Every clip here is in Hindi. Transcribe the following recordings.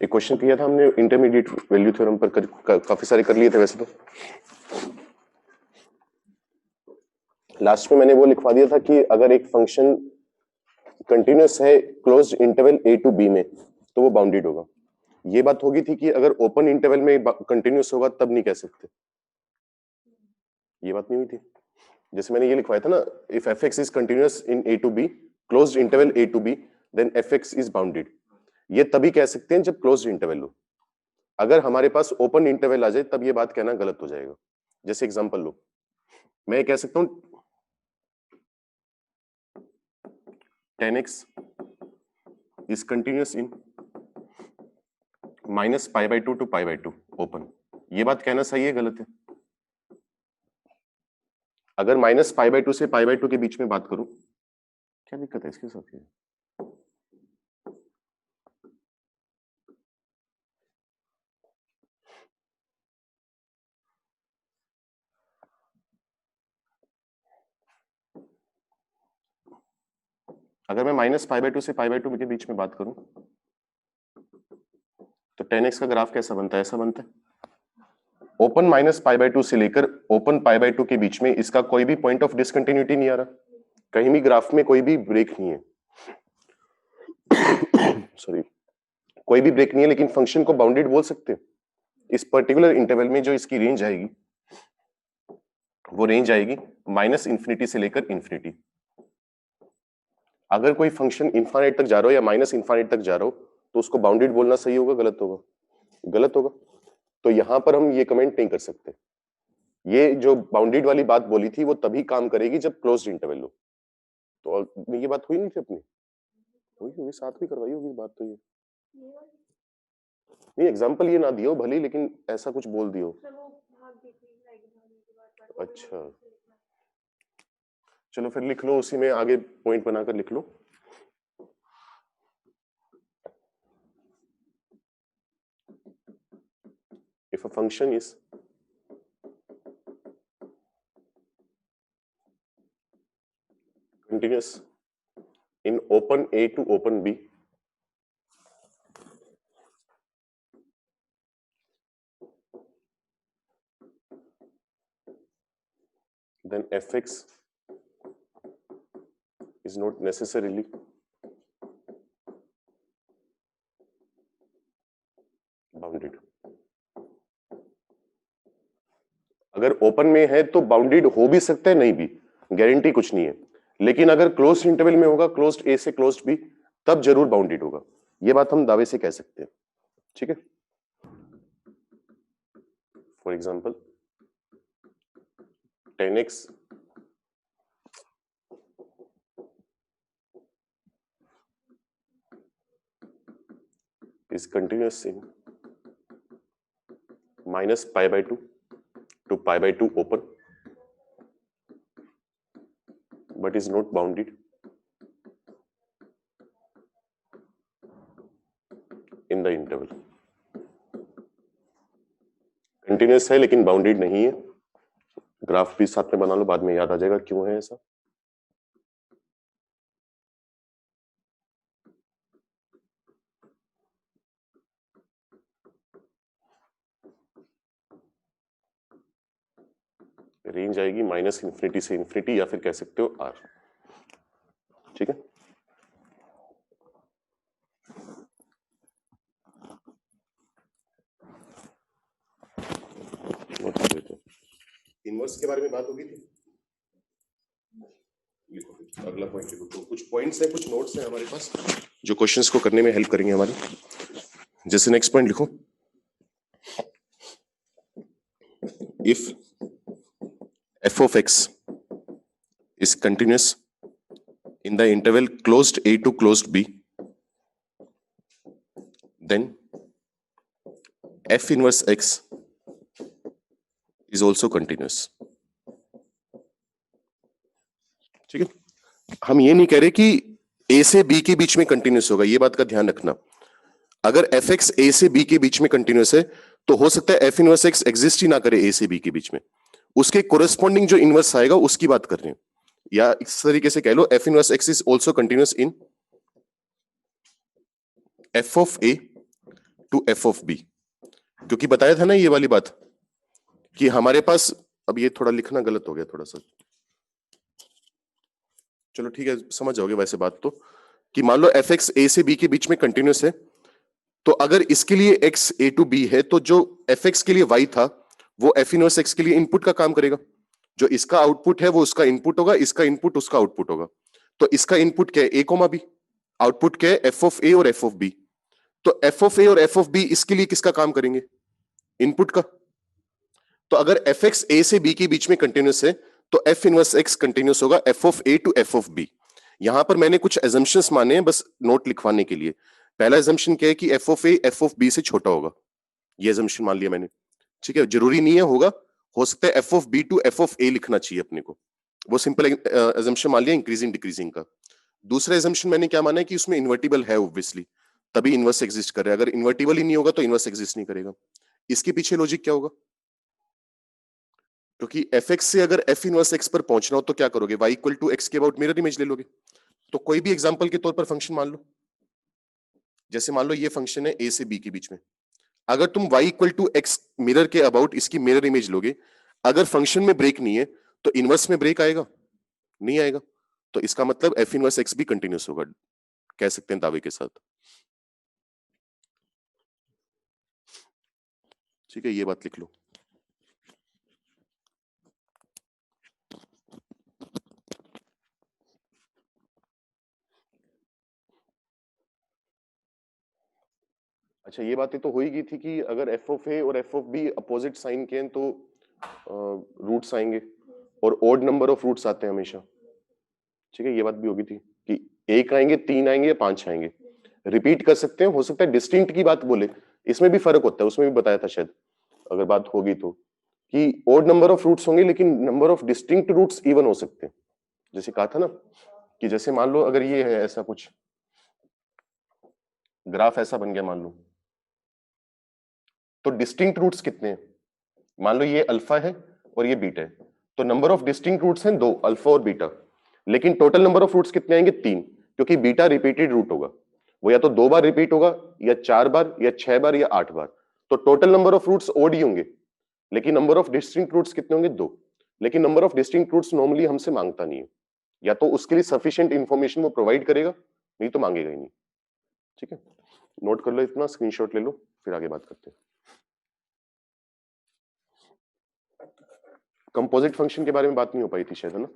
एक क्वेश्चन किया था हमने इंटरमीडिएट वैल्यू थ्योरम पर काफी सारे कर लिए थे वैसे तो। लास्ट में मैंने वो लिखवा दिया था कि अगर एक फंक्शन कंटिन्यूअस है closed interval a to b में तो वो बाउंडेड होगा। ये बात होगी थी कि अगर ओपन इंटरवल में कंटिन्यूअस होगा तब नहीं कह सकते, ये बात नहीं हुई थी। जैसे मैंने ये लिखवाया था ना, if fx is continuous in a to b closed interval a to b then fx is bounded. ये तभी कह सकते हैं जब क्लोज्ड इंटरवल हो। अगर हमारे पास ओपन इंटरवल आ जाए तब ये बात कहना गलत हो जाएगा। जैसे एग्जांपल लो, मैं कह सकता हूं 10x is continuous in -π/2 to π/2 open. ये बात कहना सही है गलत है? अगर -π/2 से π/2 के बीच में बात करूं, क्या दिक्कत है इसके साथ? अगर मैं -π/2 से π/2 के बीच में बात करूं तो 10x का ग्राफ कैसा बनता है? ऐसा बनता है। ओपन -π/2 से लेकर ओपन π/2 के बीच में इसका कोई भी पॉइंट ऑफ डिसकंटिन्यूटी नहीं आ रहा, कहीं भी ग्राफ में कोई भी ब्रेक नहीं है। सॉरी, कोई भी ब्रेक नहीं है, लेकिन फंक्शन को बाउंडेड बोल सकते हैं। इस पर्टिकुलर इंटरवल में जो इसकी रेंज आएगी वो रेंज आएगी -∞ से लेकर इन्फिनिटी। अगर कोई फंक्शन इनफाइनाइट तक जा रहा हो या -∞ तक जा रहा हो तो उसको बाउंडेड बोलना सही होगा गलत होगा? गलत होगा। तो यहां पर हम ये कमेंट नहीं कर सकते। ये जो बाउंडेड वाली बात बोली थी वो तभी काम करेगी जब क्लोज्ड इंटरवल हो। तो ये बात हुई नहीं थी अपनी? हुई, साथ भी करवाई होगी बात। तो ये नहीं, एग्जाम्पल ये ना दियो भले, लेकिन ऐसा कुछ बोल दियो। अच्छा, चलो फिर लिख लो, उसी में आगे पॉइंट बनाकर लिख लो। If a function is continuous in open A to open B, then fx is not necessarily bounded. अगर ओपन में है तो बाउंडेड हो भी सकता है, नहीं भी, गारंटी कुछ नहीं है। लेकिन अगर क्लोज्ड इंटरवल में होगा, क्लोज्ड ए से क्लोज्ड बी, तब जरूर बाउंडेड होगा। ये बात हम दावे से कह सकते हैं। ठीक है, for example 10x is continuous in -π/2 to π/2 open but is not bounded in the interval. Continuous है लेकिन बाउंडेड नहीं है। ग्राफ भी साथ में बना लो, बाद में याद आ जाएगा क्यों है ऐसा। रेंज आएगी -∞ से इन्फिनिटी, या फिर कह सकते हो r। ठीक है, इनवर्स के बारे में बात होगी थी। लिखो, अगला पॉइंट लिखो। तो कुछ पॉइंट्स हैं, कुछ नोट्स हैं हमारे पास जो क्वेश्चंस को करने में हेल्प करेंगे हमारी। जैसे नेक्स्ट पॉइंट लिखो, if f of x is continuous in the interval closed a to closed b, then f inverse x is also continuous. ठीक है, हम ये नहीं कह रहे कि a से b के बीच में कंटिन्यूस होगा, ये बात का ध्यान रखना। अगर fx a से b के बीच में कंटिन्यूस है तो हो सकता है f इनवर्स x एग्जिस्ट ही ना करे a से b के बीच में, उसके कोरेस्पॉन्डिंग जो इनवर्स आएगा उसकी बात कर रहे हैं। या इस तरीके से कह लो, f inverse x is also continuous in f of a to F of b, क्योंकि बताया था ना ये वाली बात कि हमारे पास, अब ये थोड़ा लिखना गलत हो गया थोड़ा सा, चलो ठीक है समझ जाओगे वैसे बात तो, कि मान लो एफ एक्स ए से बी के बीच में कंटिन्यूस है, तो अगर इसके लिए एक्स ए टू बी है तो जो एफ एक्स के लिए वाई था वो एफ इनवर्स एक्स के लिए इनपुट का काम करेगा। जो इसका आउटपुट है वो उसका इनपुट होगा, इसका इनपुट उसका आउटपुट होगा। तो इसका इनपुट क्या है, ए कोमा बी, आउटपुट क्या है, एफ ऑफ ए और एफ ऑफ बी। तो एफ ऑफ ए और एफ ऑफ बी इसके लिए किसका काम करेंगे, इनपुट का। तो अगर एफ एक्स ए से बी के बीच में कंटिन्यूस है तो एफ इनवर्स एक्स कंटिन्यूस होगा f of a to F of b. यहां पर मैंने कुछ एजम्पशंस माने हैं बस नोट लिखवाने के लिए। पहला एजम्पशन क्या है कि f of a f of b से छोटा होगा, ये एजम्पशन मान लिया मैंने, ठीक है। जरूरी नहीं है होगा, हो सकता है F of B to F of A लिखना चाहिए अपने को, वो सिंपल एजम्पशन मान लिया इंक्रीजिंग डिक्रीजिंग का। दूसरा एजम्पशन मैंने क्या माना है कि उसमें इन्वर्टिबल है ऑब्वियसली, तभी इनवर्स एग्जिस्ट कर रहा है, अगर इन्वर्टिबल ही नहीं होगा तो इनवर्स एग्जिस्ट नहीं करेगा। इसके पीछे लॉजिक क्या होगा, क्योंकि एफ एक्स से अगर एफ इनवर्स एक्स पर पहुंचना हो तो क्या करोगे, वाई इक्वल टू एक्स के अबाउट मिरर इमेज ले लोगे। तो कोई भी एग्जांपल के तौर पर फंक्शन मान लो, जैसे मान लो ये फंक्शन है ए से बी के बीच में, अगर तुम y equal to x mirror के अबाउट इसकी मिरर इमेज लोगे, अगर फंक्शन में ब्रेक नहीं है तो इनवर्स में ब्रेक आएगा, नहीं आएगा। तो इसका मतलब एफ इनवर्स एक्स भी कंटिन्यूस होगा, कह सकते हैं दावे के साथ। ठीक है, ये बात लिख लो। अच्छा, ये बातें तो हो ही गई थी कि अगर एफ ऑफ ए और f of b opposite sign के हैं तो रूट्स आएंगे और ओड नंबर ऑफ रूट्स आते हैं हमेशा। ठीक है, ये बात भी होगी थी कि एक आएंगे, तीन आएंगे या पांच आएंगे। रिपीट कर सकते हैं, हो सकता है डिस्टिंक्ट की बात बोले, इसमें भी फर्क होता है, उसमें भी बताया था शायद अगर बात होगी तो, कि ओड नंबर ऑफ रूट्स होंगे लेकिन number of distinct roots even हो सकते हैं। जैसे कहा था ना कि जैसे मान लो अगर ये है ऐसा कुछ ग्राफ ऐसा बन गया मान लो, तो डिस्टिंक्ट रूट्स कितने हैं, मान लो ये अल्फा है और ये बीटा है, तो नंबर ऑफ डिस्टिंक्ट रूट्स हैं दो, अल्फा और बीटा, लेकिन टोटल नंबर ऑफ रूट्स कितने आएंगे, तीन, क्योंकि बीटा रिपीटेड रूट होगा, वो या तो दो बार रिपीट होगा या चार बार या छह बार या आठ बार। तो total number of roots odd ही होंगे, लेकिन नंबर ऑफ डिस्टिंक्ट रूट्स कितने होंगे, दो। लेकिन number of distinct roots normally हमसे मांगता नहीं है, या तो उसके लिए सफिशिएंट इंफॉर्मेशन वो प्रोवाइड करेगा, नहीं तो मांगेगा ही नहीं। ठीक है, नोट कर लो इतना, स्क्रीनशॉट ले लो, फिर आगे बात करते हैं। कंपोजिट फंक्शन के बारे में बात नहीं हो पाई थी शायद, है ना।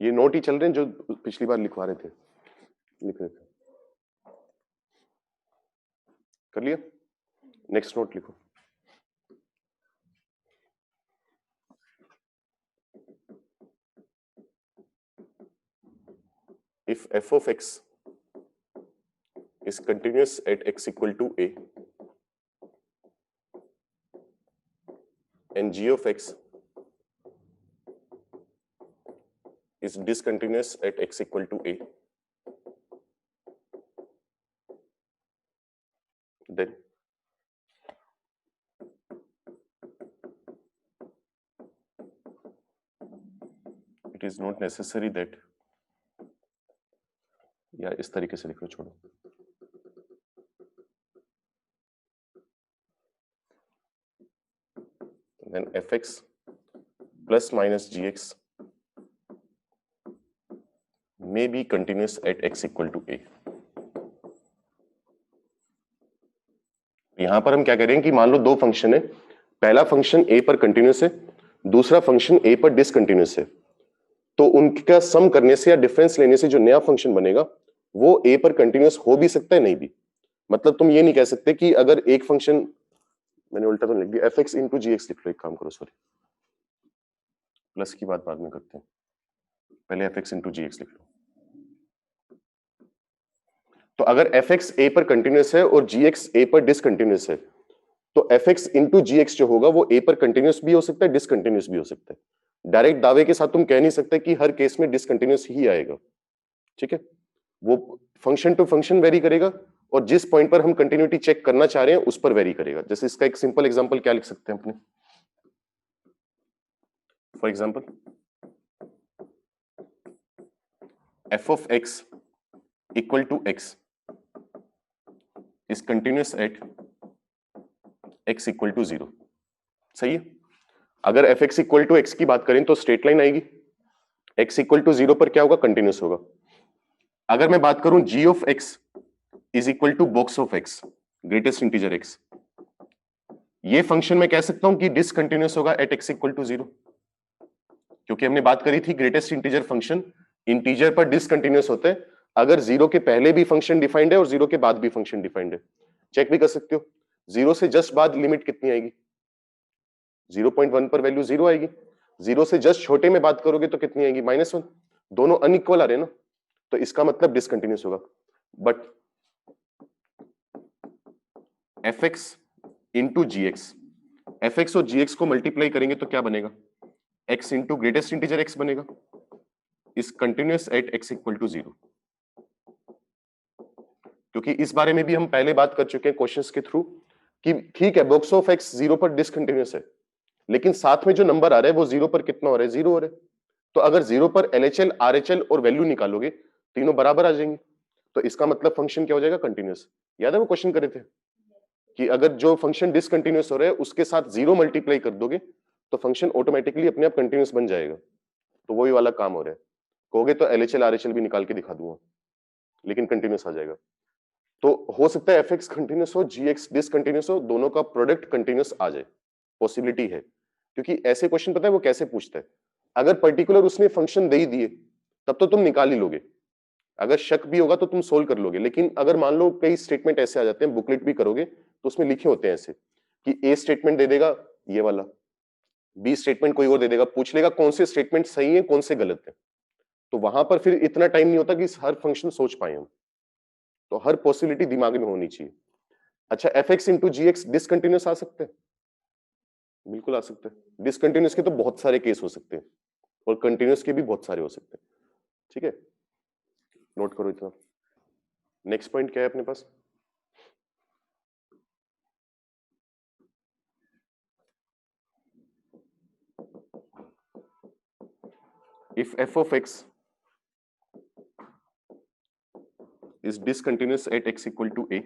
ये नोट ही चल रहे हैं जो पिछली बार लिखवा रहे थे, लिख रहे थे, कर लिया। नेक्स्ट नोट लिखो। If f of x is continuous at x equal to a and g of x is discontinuous at x equal to a, then it is not necessary that, या इस तरीके से लिखो, छोड़ो, then fx plus minus gx may be continuous at x equal to a। यहां पर हम क्या करें कि मान लो दो फंक्शन है, पहला फंक्शन a पर कंटिन्यूस है, दूसरा फंक्शन a पर डिसकंटिन्यूस है, तो उनका सम करने से या डिफरेंस लेने से जो नया फंक्शन बनेगा वो a पर कंटिन्यूस हो भी सकता है, नहीं भी। मतलब तुम ये नहीं कह सकते कि अगर एक फंक्शन, मैंने उल्टा तो लिख दिया, F X into G x लिख लो, एक काम करो, सॉरी प्लस की बात बाद में करते हैं, पहले F X into G x लिख लो। तो अगर एफ एक्स ए पर कंटिन्यूस है और जी एक्स ए पर डिसकंटिन्यूस है, तो F X into G x जो होगा वो ए पर कंटिन्यूस भी हो सकता है, डिसकंटिन्यूस भी हो सकता है। डायरेक्ट दावे के साथ तुम कह नहीं सकते कि हर केस में डिसकंटिन्यूस ही आएगा। ठीक है, वो फंक्शन टू फंक्शन वेरी करेगा और जिस पॉइंट पर हम कंटिन्यूटी चेक करना चाह रहे हैं उस पर वेरी करेगा। जैसे इसका एक सिंपल एग्जांपल क्या लिख सकते हैं अपने, for example f of x equal to x is continuous at x equal to 0। सही है। अगर f x equal to x की बात करें तो स्ट्रेट लाइन आएगी, एक्स इक्वल टू 0 पर क्या होगा, कंटिन्यूअस होगा। अगर मैं बात करूं G of x is equal to box of X, greatest integer X, ये फंक्शन मैं कह सकता हूं कि डिसकंटिन्यूअस होगा एट एक्स इक्वल टू 0, क्योंकि हमने बात करी थी ग्रेटेस्ट इंटीजर फंक्शन इंटीजर पर डिसकंटिन्यूअस होते हैं अगर 0 के पहले भी फंक्शन डिफाइंड है और 0 के बाद भी फंक्शन डिफाइंड है। चेक भी कर सकते हो, 0 से जस्ट बाद लिमिट कितनी आएगी, 0.1 पर वैल्यू 0 आएगी, 0 से जस्ट छोटे में बात करोगे तो कितनी आएगी, -1। दोनों अनइक्वल आ रहे हैं ना, तो इसका मतलब डिसकंटिन्यूअस होगा। But F X into G X, F X और जी एक्स को मल्टीप्लाई करेंगे तो क्या बनेगा, X into greatest integer X बनेगा, is continuous at x equal to 0। क्योंकि इस बारे में भी हम पहले बात कर चुके हैं क्वेश्चंस के थ्रू कि ठीक है बॉक्स ऑफ एक्स 0 पर डिसकंटिन्यूअस है, लेकिन साथ में जो नंबर आ रहा है वो 0 पर कितना हो रहा है, 0 हो रहा है। तो अगर 0 पर LHL RHL और वैल्यू निकालोगे तीनों बराबर आ जाएंगे, तो इसका मतलब फंक्शन क्या हो जाएगा, कंटिन्यूअस। याद है वो क्वेश्चन करे थे कि अगर जो फंक्शन डिसकंटिन्यूअस हो रहा है उसके साथ 0 मल्टीप्लाई कर दोगे तो फंक्शन ऑटोमेटिकली अपने आप कंटिन्यूअस बन जाएगा। तो वही वाला काम हो रहा है, कहोगे तो LHL RHL भी निकाल के दिखा दूंगा, लेकिन कंटिन्यूअस आ जाएगा। तो हो सकता है fx कंटिन्यूअस हो, gx डिसकंटिन्यूअस हो, दोनों का प्रोडक्ट कंटिन्यूअस आ जाए, पॉसिबिलिटी है। क्योंकि ऐसे क्वेश्चन पता है वो कैसे पूछता है, अगर पर्टिकुलर उसने फंक्शन दे ही दिए तब तो तुम निकाल ही लोगे, अगर शक भी होगा तो तुम सोल्व कर लोगे। लेकिन अगर मान लो कई स्टेटमेंट ऐसे आ जाते हैं, बुकलेट भी करोगे तो उसमें लिखे होते हैं ऐसे कि ए स्टेटमेंट दे देगा ये वाला, बी स्टेटमेंट कोई और दे देगा, पूछ लेगा कौन से स्टेटमेंट सही है कौन से गलत है, तो वहां पर फिर इतना टाइम नहीं होता कि हर फंक्शन सोच पाए हम, तो हर पॉसिबिलिटी दिमाग में होनी चाहिए। अच्छा F X into G x discontinuous आ सकते हैं, बिल्कुल आ सकते हैं। डिसकंटिन्यूस के तो बहुत सारे केस हो सकते हैं और कंटिन्यूस के भी बहुत सारे हो सकते हैं। ठीक है, नोट करो इतना। नेक्स्ट पॉइंट क्या है अपने पास, if f of x is discontinuous at x equal to a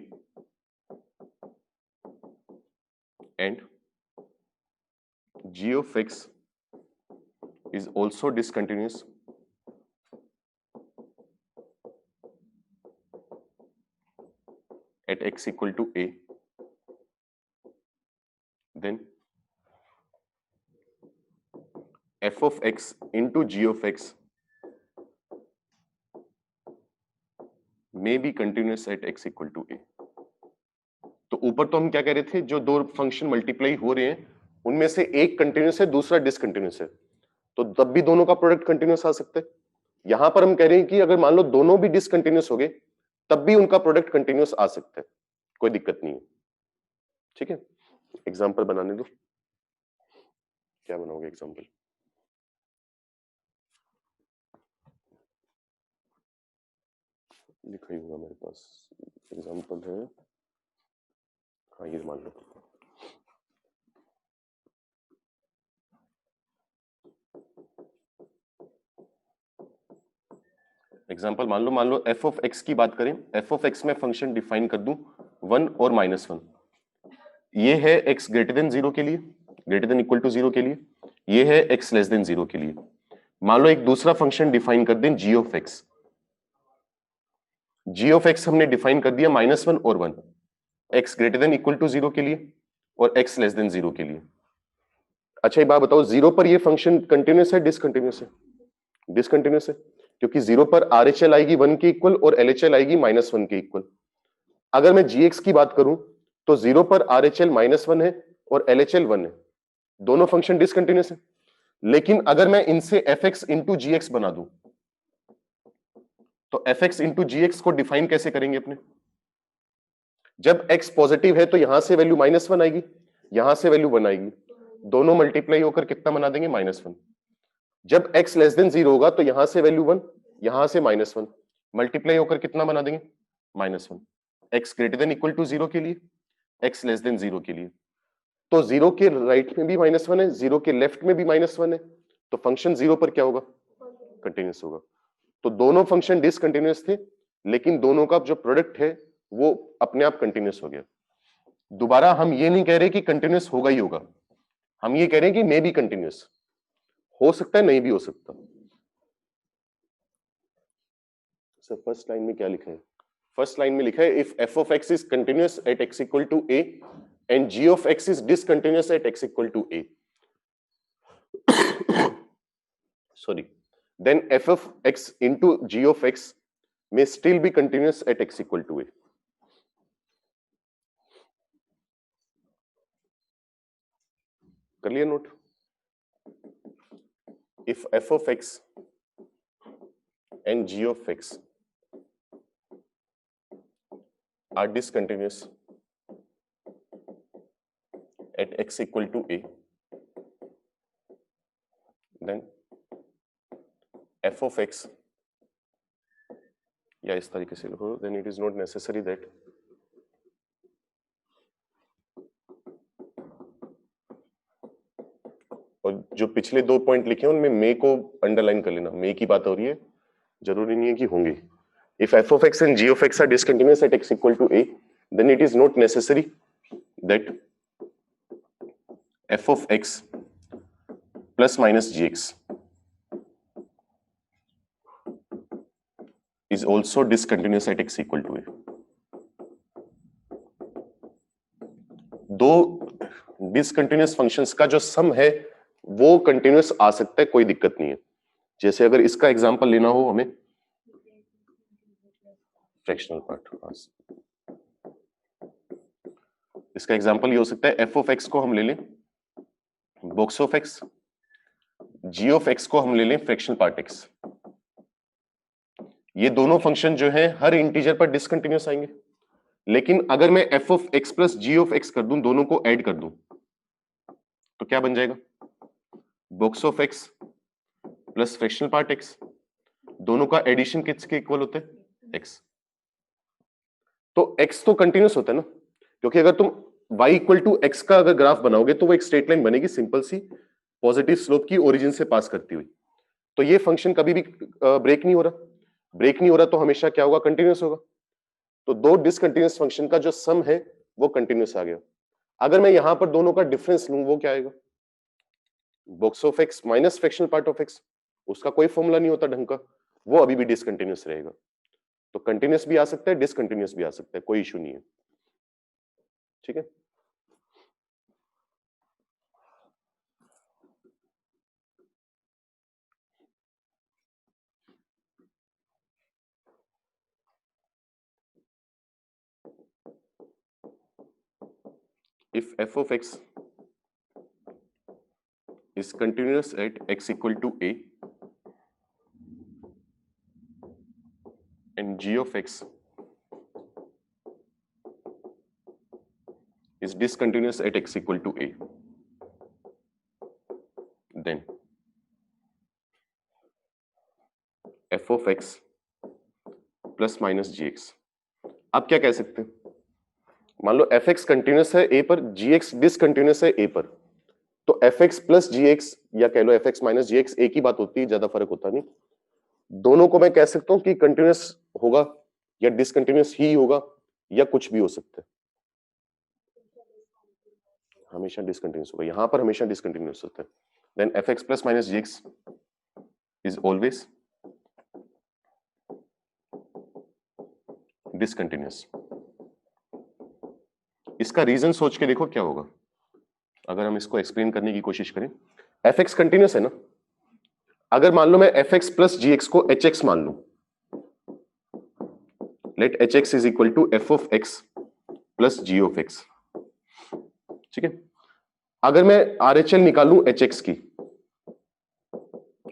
and g of x is also discontinuous at x equal to a, then f of x into g of x may be continuous at x equal to a। तो ऊपर तो हम क्या कह रहे थे, जो दो फंक्शन मल्टीप्लाई हो रहे हैं उनमें से एक कंटिन्यूस है दूसरा डिसकंटिन्यूस है, तो तब भी दोनों का प्रोडक्ट कंटिन्यूस आ सकता है। यहां पर हम कह रहे हैं कि अगर मान लो दोनों भी डिसकंटिन्यूस हो गए तब भी उनका प्रोडक्ट कंटिन्यूस आ सकता है, कोई दिक्कत नहीं है। ठीक है, एग्जाम्पल बनाने दो, क्या बनाओगे एग्जाम्पल, लिखा ही होगा मेरे पास, एग्जाम्पल है, हाँ ये मान लो। एग्जाम्पल मान लो एफ ऑफ एक्स की बात करें, एफ ऑफ एक्स में फंक्शन डिफाइन कर दूं 1 और -1, ये है x ग्रेटर देन 0 के लिए, ग्रेटर देन इक्वल टू 0 के लिए, ये है x लेस देन 0 के लिए। मान लो एक दूसरा फंक्शन डिफाइन कर दें g of x, g of x हमने डिफाइन कर दिया -1 और 1, x greater than equal to 0 के लिए और x लेस देन 0 के लिए। अच्छा एक बात बताओ, 0 पर ये फंक्शन कंटिन्यूस है डिसकंटिन्यूस है, डिसकंटिन्यूस है, क्योंकि 0 पर RHL आएगी 1 के इक्वल और LHL आएगी -1 के इक्वल। अगर मैं gx की बात करूं तो 0 पर RHL -1 है और LHL 1 है, दोनों फंक्शन डिसकंटिन्यूस है। लेकिन अगर मैं इनसे fx इंटू जी एक्स बना दूं तो fx इंटू जी एक्स को डिफाइन कैसे करेंगे अपने, जब x पॉजिटिव है तो यहां से वैल्यू -1 आएगी, यहां से वैल्यू 1 आएगी, दोनों मल्टीप्लाई होकर कितना बना देंगे, -1। जब x लेस देन 0 होगा तो यहां से वैल्यू 1, यहां से -1, मल्टीप्लाई होकर कितना बना देंगे, -1। x greater than equal to 0 के लिए, x लेस देन 0 के लिए, तो 0 के राइट में भी -1 है, 0 के लेफ्ट में भी -1 है, तो फंक्शन 0 पर क्या होगा, कंटिन्यूस होगा। तो दोनों फंक्शन डिसकंटिन्यूअस थे, लेकिन दोनों का जो प्रोडक्ट है वो अपने आप कंटिन्यूअस हो गया। दोबारा हम ये नहीं कह रहे कि कंटिन्यूअस होगा ही होगा, हम ये कह रहे हैं कि मे बी कंटिन्यूअस, हो सकता है नहीं भी हो सकता। सर फर्स्ट लाइन में क्या लिखा है? फर्स्ट लाइन में लिखा है if f of x is continuous at x equal to a and g of x is discontinuous at x equal to a, sorry, then f of x into g of x may still be continuous at x equal to a. कर लिया note? If f of x and g of x are discontinuous at x equal to a, then f of x, या इस तरीके से लिखो, then it is not necessary that और जो पिछले 2 पॉइंट लिखे हैं उनमें मे को अंडरलाइन कर लेना, मे की बात हो रही है, जरूरी नहीं है कि होंगे। If f of x and g of x are discontinuous at x equal to a, then it is not necessary that f of x plus minus gx is also discontinuous at x equal to a. दो डिसकंटिन्यूअस फंक्शंस का जो सम है वो कंटिन्यूअस आ सकता है, कोई दिक्कत नहीं है। जैसे अगर इसका एग्जांपल लेना हो हमें, फ्रैक्शनल पार्ट, इसका एग्जांपल ये हो सकता है एफ ऑफ एक्स को हम ले लें box of x, g of x को हम ले लें फ्रैक्शनल पार्ट एक्स। ये दोनों फंक्शन जो है हर इंटीजर पर डिसकंटिन्यूअस आएंगे, लेकिन अगर मैं f of x plus g of x कर दूं, दोनों को ऐड कर दूं, तो क्या बन जाएगा? Box of x plus fractional part x, दोनों का एडिशन किसके इक्वल होते हैं? एक्स। तो एक्स तो कंटिन्यूअस होता है ना, क्योंकि अगर तुम y इक्वल टू एक्स का अगर ग्राफ बनाओगे तो वो एक स्ट्रेट लाइन बनेगी, सिंपल सी पॉजिटिव स्लोप की ओरिजिन से पास करती हुई। तो ये फंक्शन कभी भी ब्रेक नहीं हो रहा, ब्रेक नहीं हो रहा तो हमेशा क्या होगा? कंटिन्यूअस होगा। तो दो डिसकंटिन्यूअस फंक्शन का जो सम है वो कंटिन्यूअस आ गया। अगर मैं यहां पर दोनों का डिफरेंस लूं, वो क्या आएगा? Box of X minus fractional part of x, उसका कोई फॉर्मूला नहीं होता ढंग का, वो अभी भी डिसकंटिन्यूअस रहेगा। तो कंटिन्यूअस भी आ सकता है, डिसकंटिन्यूअस भी आ सकता है, कोई इशू नहीं है। ठीक है? If f of x is continuous at x equal to a and g of x is discontinuous at x equal to a, then f of x plus minus gx। आप क्या कह सकते हैं? मान लो एफ एक्स कंटिन्यूस है ए पर, जी एक्स डिसकंटिन्यूस है ए पर, तो F x plus g x या कह लो F x minus g x एक ही बात होती है, ज्यादा फर्क होता नहीं। दोनों को मैं कह सकता हूं कि कंटिन्यूस होगा या डिसकंटिन्यूस ही होगा या कुछ भी हो सकता है, हमेशा डिसकंटिन्यूस होगा, यहां पर हमेशा डिसकंटिन्यूस होता है। Then f x plus minus g x is always discontinuous. इसका रीजन सोच के देखो क्या होगा अगर हम इसको एक्सप्लेन करने की कोशिश करें। एफ एक्स कंटिन्यूस है ना, अगर मान लो मैं f x plus g x को एच एक्स मान लू, let h x is equal to F of x plus g of x. ठीक है? अगर मैं आर एच एल निकालू एच एक्स की,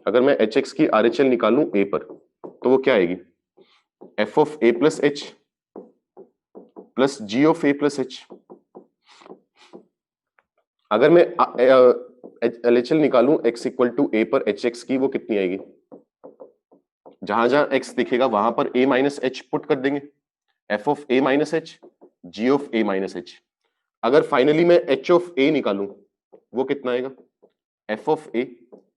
अगर मैं एच एक्स की आर एच एल निकालू ए पर, तो वो क्या आएगी? F of a plus h plus g of a plus h. अगर मैं एल एच एल निकालू एक्स इक्वल टू ए पर एच एक्स की, वो कितनी आएगी? जहां जहां एक्स दिखेगा वहां पर ए माइनस एच पुट कर देंगे, F of A minus H, G of A minus H. अगर फाइनली मैं एच ऑफ ए निकालू, वो कितना आएगा? F of A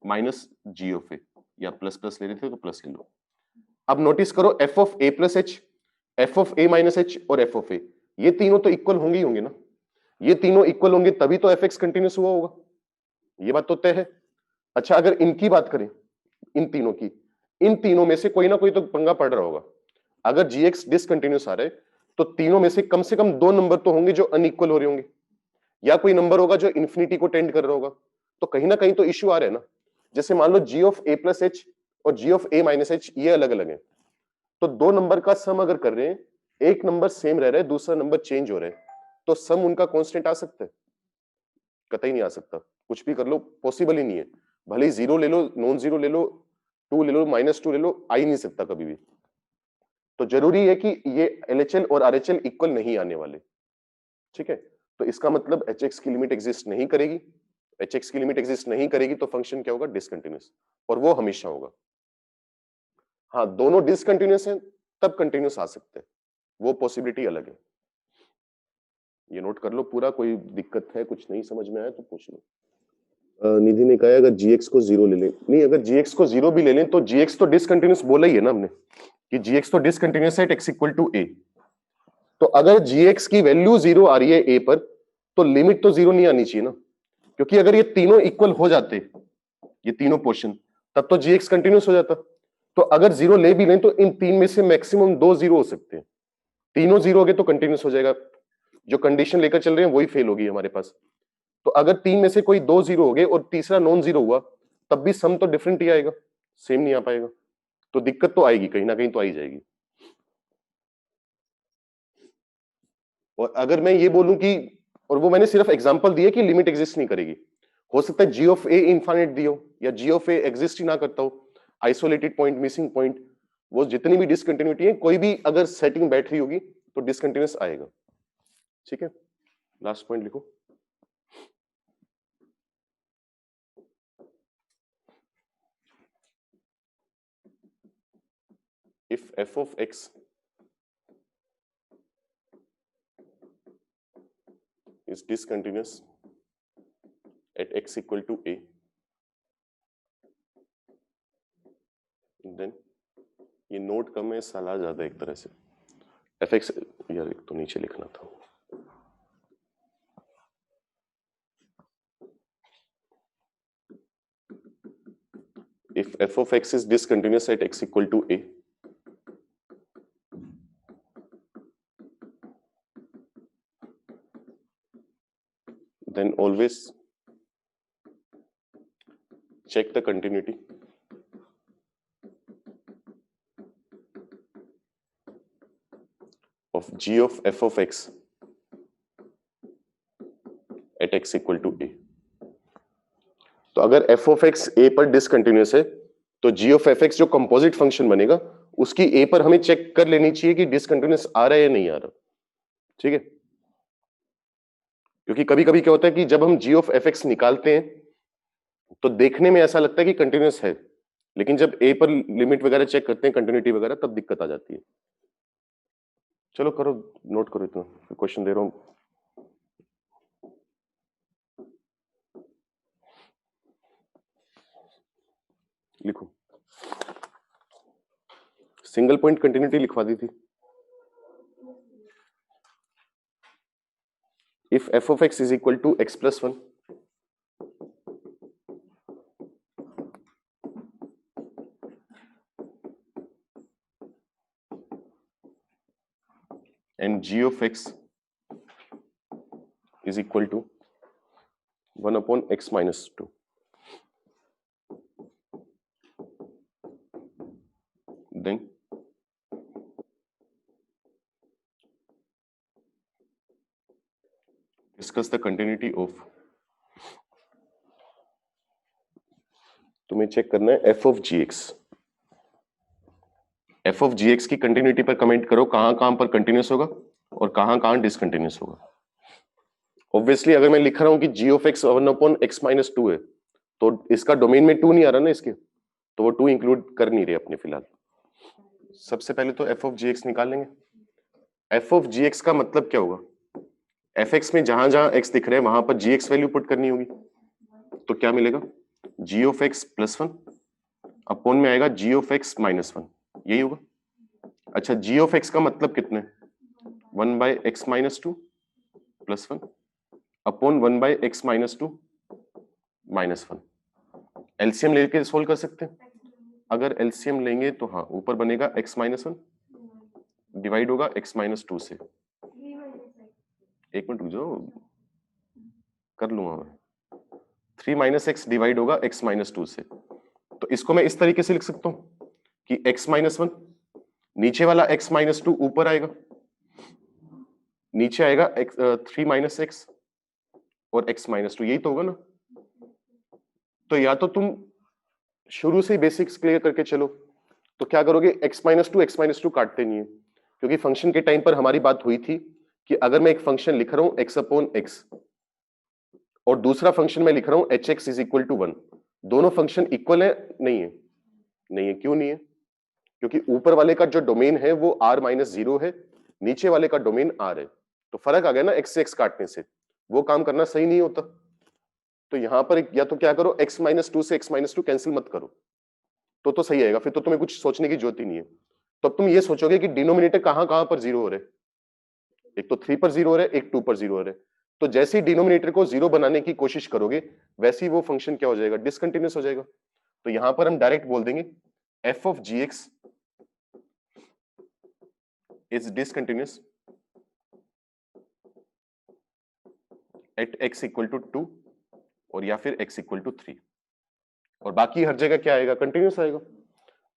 minus G of A, या प्लस प्लस ले रहे थे तो प्लस ले लो। अब नोटिस करो F of a plus H, F of A minus H और एफ ऑफ ए, ये तीनों तो इक्वल होंगे ही होंगे ना, ये तीनों इक्वल होंगे तभी तो एफ एक्स कंटिन्यूस हुआ होगा, ये बात तो तय है। अच्छा अगर इनकी बात करें, इन तीनों की, इन तीनों में से कोई ना कोई तो पंगा पड़ रहा होगा। अगर जी एक्स डिसकंटिन्यूस आ रहे तो तीनों में से कम 2 नंबर तो होंगे जो अनइक्वल हो रहे होंगे, या कोई नंबर होगा जो इन्फिनिटी को टेंड कर रहा होगा, तो कहीं ना कहीं तो इश्यू आ रहे हैं ना। जैसे मान लो जी ऑफ ए प्लस एच और जी ऑफ ए माइनस एच ये अलग अलग है, तो 2 नंबर का सम अगर कर रहे हैं, एक नंबर सेम रह रहा है दूसरा नंबर चेंज हो रहा है, तो सम उनका कांस्टेंट आ सकता है? कतई नहीं आ सकता, कुछ भी कर लो पॉसिबल ही नहीं है, भले ही 0 ले लो, नॉन जीरो ले लो, 2 ले लो, -2 ले लो, आ ही नहीं सकता कभी भी। तो जरूरी है कि ये एलएचएल और आरएचएल इक्वल नहीं आने वाले, ठीक है। तो इसका मतलब एच एक्स की लिमिट एग्जिस्ट नहीं करेगी, एच एक्स की लिमिट एग्जिस्ट नहीं करेगी तो फंक्शन क्या होगा? डिसकंटिन्यूअस, और वो हमेशा होगा। हाँ दोनों डिसकंटिन्यूअस हैं तब कंटिन्यूअस आ सकते हैं, वो पॉसिबिलिटी अलग है। ये नोट कर लो पूरा, कोई दिक्कत है कुछ नहीं समझ में आया तो पूछ लो। निधि ने कहा है अगर gx को 0 ले लें, नहीं अगर gx को 0 भी ले लें तो gx तो डिसकंटिन्यूअस बोला ही है ना हमने कि gx तो डिसकंटिन्यूअस है at x equal to a। तो अगर gx की वैल्यू 0 आ रही है a पर तो लिमिट तो 0 नहीं आनी चाहिए ना, क्योंकि अगर ये तीनों इक्वल हो जाते, ये तीनों पोर्शन, तब तो gx कंटिन्यूअस हो जाता। तो अगर 0 ले भी लें तो इन तीन में से मैक्सिमम 2 0 हो सकते हैं, तीनों 0 हो गए तो कंटिन्यूअस हो जाएगा, जो कंडीशन लेकर चल रहे हैं वही फेल होगी हमारे पास। तो अगर तीन में से कोई 2 0 हो गए और तीसरा नॉन जीरो हुआ तब भी सम तो डिफरेंट ही आएगा, सेम नहीं आ पाएगा, तो दिक्कत तो आएगी कहीं ना कहीं तो आ ही जाएगी। और अगर मैं ये बोलूं कि, और वो मैंने सिर्फ एग्जांपल दिया कि लिमिट एग्जिस्ट नहीं करेगी, हो सकता है जी ऑफ ए इनफाइनाइट दी हो या जी ऑफ ए एग्जिस्ट ही ना करता हो, आइसोलेटेड पॉइंट, मिसिंग पॉइंट, वो जितनी भी डिसकंटिन्यूटी है कोई भी अगर सेटिंग बैठ रही होगी तो डिसकंटिन्यूअस आएगा, ठीक है। लास्ट पॉइंट लिखो, if f of x is discontinuous at x equal to a, then ये नोट कम है सलाह ज्यादा एक तरह से, एफ एक्स यार एक तो नीचे लिखना था, if f of x is discontinuous at x equal to a, then always check the continuity of g of f of x at x equal to a। तो अगर f of x a पर डिसकंटिन्यूअस है तो g of f x जो कंपोजिट फंक्शन बनेगा उसकी a पर हमें चेक कर लेनी चाहिए कि डिसकंटिन्यूअस आ रहा है या नहीं आ रहा, ठीक है। क्योंकि कभी कभी क्या होता है कि जब हम g of f x निकालते हैं तो देखने में ऐसा लगता है कि कंटिन्यूअस है, लेकिन जब a पर लिमिट वगैरह चेक करते हैं कंटिन्यूटी वगैरह तब दिक्कत आ जाती है। चलो करो, नोट करो इतना, क्वेश्चन दे रहा हूं। लिखो, सिंगल पॉइंट कंटिन्यूटी लिखवा दी थी। If f of x is equal to x plus 1 and g of x is equal to 1 upon x minus 2, then discuss the continuity of, तुम्हें चेक करना है f of gx, f of gx की कंटिन्यूटी पर कमेंट करो कहां कहां पर कंटिन्यूअस होगा और कहां कहां डिसकंटिन्यूअस होगा। ऑब्वियसली अगर मैं लिख रहा हूं कि g of x 1 upon x minus 2 है तो इसका डोमेन में 2 नहीं आ रहा ना इसके, तो वो 2 इंक्लूड कर नहीं रहे अपने फिलहाल। सबसे पहले तो f of gx निकालेंगे। f of gx का मतलब क्या होगा? fx में जहां जहां x दिख रहे हैं वहां पर gx वैल्यू पुट करनी होगी, तो क्या मिलेगा? g of x plus 1 upon में आएगा g of x माइनस 1, यही होगा। अच्छा, जी ऑफ एक्स का मतलब कितने, 1/x-2 plus 1 upon 1/x-2 -1। LCM लेके सोल्व कर सकते हैं। अगर एलसीएम लेंगे तो हाँ, ऊपर बनेगा x-1 डिवाइड होगा x-2 से। एक मिनट रुक जाओ, कर लूंगा मैं। 3 - x डिवाइड होगा x-2 से। तो इसको मैं इस तरीके से लिख सकता हूं कि x-1 नीचे वाला x-2 ऊपर आएगा, नीचे आएगा 3 - x और x-2, यही तो होगा ना। तो या तो तुम शुरू से ही बेसिक्स क्लियर करके चलो, तो क्या करोगे, x-2 काटते नहीं है, क्योंकि फंक्शन के टाइम पर हमारी बात हुई थी कि अगर मैं एक फंक्शन लिख रहा हूं x/x और दूसरा फंक्शन मैं लिख रहा हूं hx इज इक्वल टू 1, दोनों फंक्शन इक्वल है? नहीं है। नहीं है, क्यों नहीं है? क्योंकि ऊपर वाले का जो डोमेन है वो r-0 है, नीचे वाले का डोमेन r है। तो फर्क आ गया ना x से x काटने से, वो काम करना सही नहीं होता। तो यहां पर या तो क्या करो, x-2 से x-2 कैंसिल मत करो, तो सही आएगा, फिर तो तुम्हें कुछ सोचने की जरूरत ही नहीं है। तो अब तुम ये सोचोगे कि डिनोमिनेटर कहां कहां पर जीरो हो रहे, एक तो 3 पर जीरो हो रहा है, एक 2 पर जीरो हो रहा है। तो जैसे ही डिनोमिनेटर को जीरो बनाने की कोशिश करोगे, वैसे ही वो फंक्शन क्या हो जाएगा, डिसकंटिन्यूअस हो जाएगा। तो यहां पर हम डायरेक्ट बोल देंगे f of gx is discontinuous at x equal to 2 और या फिर x equal to 3, और बाकी हर जगह क्या आएगा, कंटिन्यूअस आएगा।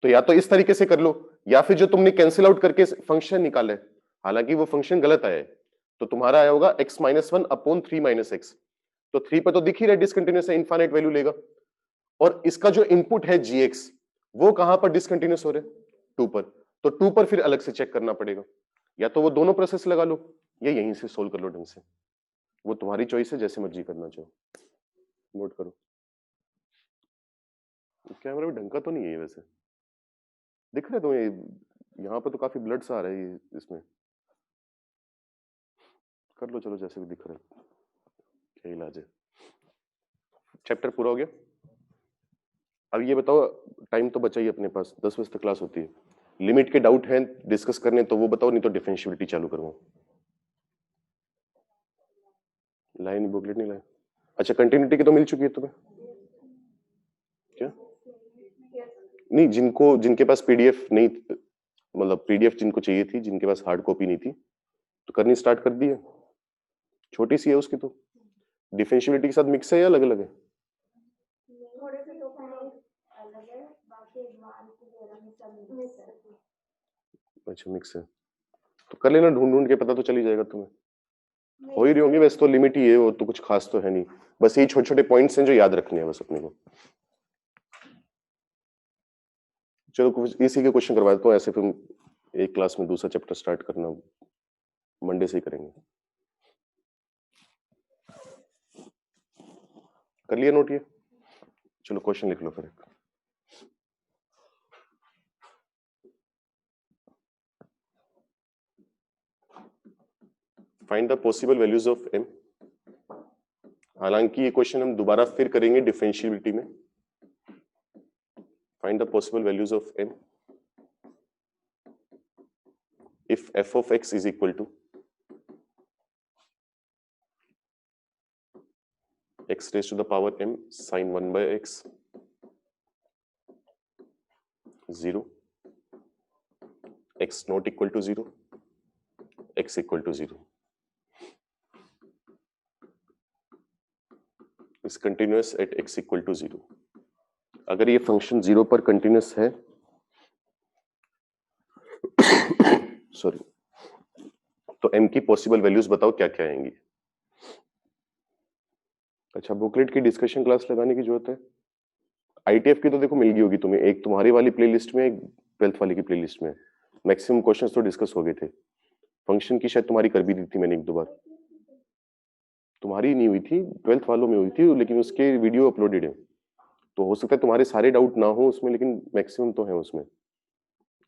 तो या तो इस तरीके से कर लो, या फिर जो तुमने कैंसिल आउट करके फंक्शन निकाले, हालांकि वो फंक्शन गलत आया है, तो तुम्हारा आया होगा x-1 अपॉन 3 - x। तो 3 पर तो दिख ही रहा है डिसकंटिन्यूअस है, इनफाइनाइट वैल्यू लेगा। और इसका जो इनपुट है gx, वो कहां पर डिसकंटिन्यूअस हो रहे हैं, 2 पर। तो 2 पर फिर अलग से चेक करना पड़ेगा, या तो वो दोनों प्रोसेस लगा लो या यहीं से सोल्व कर लो ढंग से, वो तुम्हारी चॉइस है, जैसे मर्जी करना चाहो। नोट करो, कैमरा भी ढंग का तो नहीं है ये वैसे, दिख रहा है तुम्हें, यहाँ पर तो काफी ब्लड सा आ रहा है इसमें। कर लो चलो, जैसे भी दिख रहा है, क्या इलाज है। चैप्टर पूरा हो गया। अब ये बताओ, टाइम तो बचा ही अपने पास, 10 बजे तक क्लास होती है। लिमिट के डाउट हैं डिस्कस करने तो वो बताओ, नहीं तो डिफरेंशियबिलिटी चालू करूँ। लाइन बुकलेट नहीं लाए? अच्छा, कंटिन्यूटी की तो मिल चुकी है तुम्हें क्या? नहीं, जिनके पास पीडीएफ नहीं, मतलब पीडीएफ जिनको चाहिए थी, जिनके पास हार्ड कॉपी नहीं थी, तो करनी स्टार्ट कर दी है। छोटी सी है उसकी तो। डिफरेंशियबिलिटी के साथ मिक्स है या अलग अलग है? अच्छा, मिक्स है, तो कर लेना, ढूंढ ढूंढ के, पता तो चल ही जाएगा तुम्हें। हो ही रही होंगी वैसे तो, लिमिट ही है वो तो, कुछ खास तो है नहीं, बस यही छोटे छोटे पॉइंट्स हैं जो याद रखने हैं बस अपने को। चलो कुछ इसी के क्वेश्चन करवा देता हूँ, ऐसे फिर एक क्लास में दूसरा चैप्टर स्टार्ट करना मंडे से ही करेंगे। कर लिया नोट ये? चलो क्वेश्चन लिख लो फिर। Find the possible values of m। हालांकि ये क्वेश्चन हम दोबारा फिर करेंगे डिफरेंशियबिलिटी में। Find the possible values of m if f of x is equal to x raised to the power m sin 1 by x 0, x not equal to 0, x equal to 0 is continuous at x equal to 0। अगर ये फंक्शन 0 पर कंटिन्यूस है सॉरी, तो m की पॉसिबल वैल्यूज बताओ क्या क्या आएंगी। अच्छा, बुकलेट की डिस्कशन क्लास लगाने की जरूरत है। आईटीएफ की तो देखो मिल गई होगी तुम्हें, एक तुम्हारी वाली प्लेलिस्ट में, एक 12th वाली की प्लेलिस्ट में। मैक्सिमम क्वेश्चंस तो डिस्कस हो गए थे। फंक्शन की शायद तुम्हारी कर भी दी थी मैंने एक दो बार। तुम्हारी नहीं हुई थी, 12th वालों में हुई थी, लेकिन उसके वीडियो अपलोडेड है, तो हो सकता है तुम्हारे सारे डाउट ना हो उसमें, लेकिन मैक्सिमम तो है उसमें।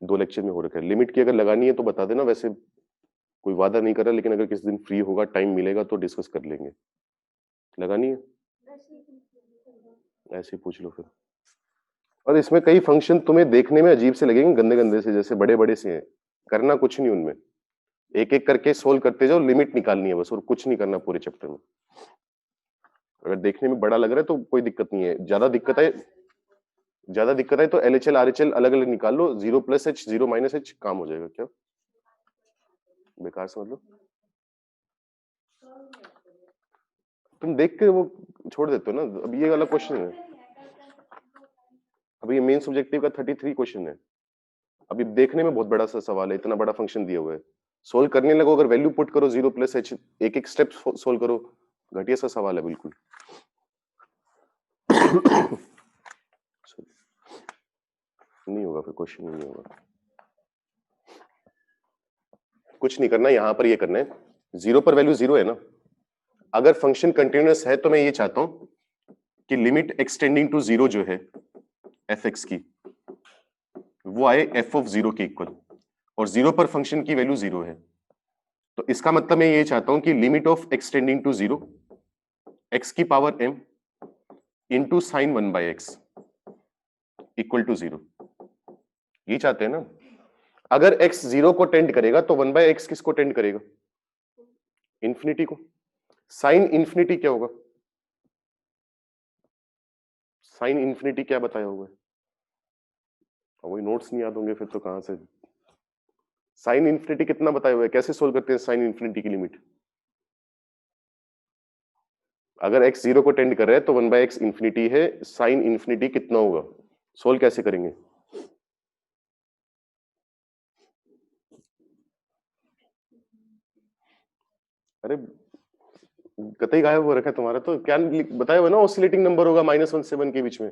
2 लेक्चर में हो रखा है। लिमिट की अगर लगानी है तो बता देना, वैसे कोई वादा नहीं कर रहा, लेकिन अगर किसी दिन फ्री होगा, टाइम मिलेगा तो डिस्कस कर लेंगे। लगानी है? ऐसे ही पूछ लो फिर। और इसमें कई फंक्शन तुम्हें देखने में अजीब से लगेंगे, गंदे गंदे से, जैसे बड़े बड़े से हैं, करना कुछ नहीं उनमें, एक एक करके सोल्व करते जाओ, लिमिट निकालनी है बस, और कुछ नहीं करना पूरे चैप्टर में। अगर देखने में बड़ा लग रहा है तो कोई दिक्कत नहीं है, ज्यादा दिक्कत है तो LHL RHL अलग अलग निकाल लो, 0 + h 0 - h काम हो जाएगा। क्या बेकार समझ लो, तुम देख के वो छोड़ देते हो ना। अब ये वाला क्वेश्चन है, अभी ये मेन सब्जेक्टिव का 33 क्वेश्चन है, अभी देखने में बहुत बड़ा सा सवाल है, इतना बड़ा फंक्शन दिया हुआ है, सोल्व करने लगो, अगर वैल्यू पुट करो 0 + h, एक एक स्टेप सोल्व करो, घटिया सा सवाल है बिल्कुल। नहीं होगा फिर, क्वेश्चन नहीं होगा, कुछ नहीं करना, यहां पर ये करना है, 0 पर वैल्यू 0 है ना, अगर फंक्शन कंटिन्यूअस है तो मैं ये चाहता हूं कि लिमिट एक्सटेंडिंग टू 0 जो है f(x) की, वो आए f(0) के इक्वल, और 0 पर फंक्शन की वैल्यू 0 है, तो इसका मतलब मैं ये चाहता हूं कि limit of x tending to 0 x की power m into sine 1/x equal to 0, ये चाहते हैं ना। अगर x 0 को टेंड करेगा तो 1/x किसको टेंड करेगा? इंफिनिटी को। साइन इंफिनिटी क्या होगा? साइन इंफिनिटी क्या बताया हुआ है? वही नोट्स नहीं याद होंगे फिर तो कहां से। साइन इंफिनिटी कितना बताया हुआ है, कैसे सोल्व करते हैं साइन इंफिनिटी की लिमिट? अगर x 0 को टेंड कर रहा है तो 1/x इंफिनिटी है, साइन इंफिनिटी कितना होगा, सोल्व कैसे करेंगे? अरे कतई गायब हो रखा है तुम्हारा, तो क्या बताया हुआ ना, ऑसिलेटिंग नंबर होगा -1 से 1 के बीच में।